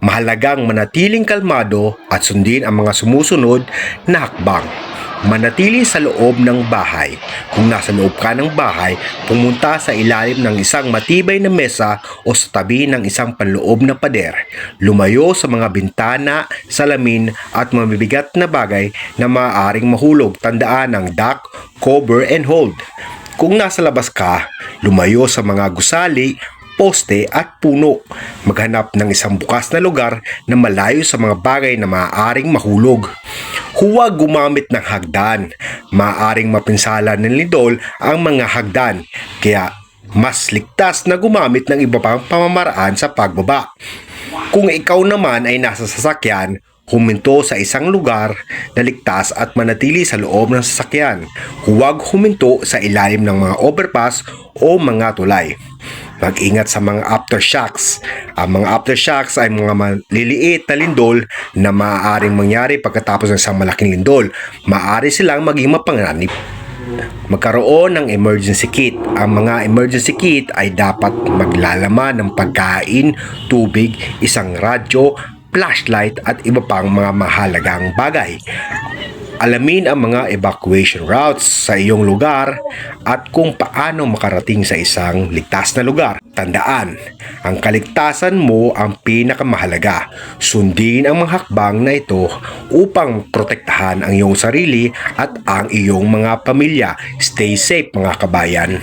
Mahalagang manatiling kalmado at sundin ang mga sumusunod na hakbang. Manatili sa loob ng bahay. Kung nasa loob ka ng bahay, pumunta sa ilalim ng isang matibay na mesa o sa tabi ng isang panloob na pader. Lumayo sa mga bintana, salamin at mabibigat na bagay na maaaring mahulog. Tandaan ang duck, cover and hold. Kung nasa labas ka, lumayo sa mga gusali, poste at puno. Maghanap ng isang bukas na lugar na malayo sa mga bagay na maaaring mahulog. Huwag gumamit ng hagdan. Maaaring mapinsala ng lindol ang mga hagdan. Kaya mas ligtas na gumamit ng iba pang pamamaraan sa pagbaba. Kung ikaw naman ay nasa sasakyan, huminto sa isang lugar na ligtas at manatili sa loob ng sasakyan. Huwag huminto sa ilalim ng mga overpass o mga tulay. Mag-ingat sa mga aftershocks. Ang mga aftershocks ay mga maliliit na lindol na maaaring mangyari pagkatapos ng isang malaking lindol. Maaari silang maging mapanganib. Magkaroon ng emergency kit. Ang mga emergency kit ay dapat maglalaman ng pagkain, tubig, isang radyo, flashlight at iba pang mga mahalagang bagay. Alamin ang mga evacuation routes sa iyong lugar at kung paano makarating sa isang ligtas na lugar. Tandaan, ang kaligtasan mo ang pinakamahalaga. Sundin ang mga hakbang na ito upang protektahan ang iyong sarili at ang iyong mga pamilya. Stay safe mga kabayan.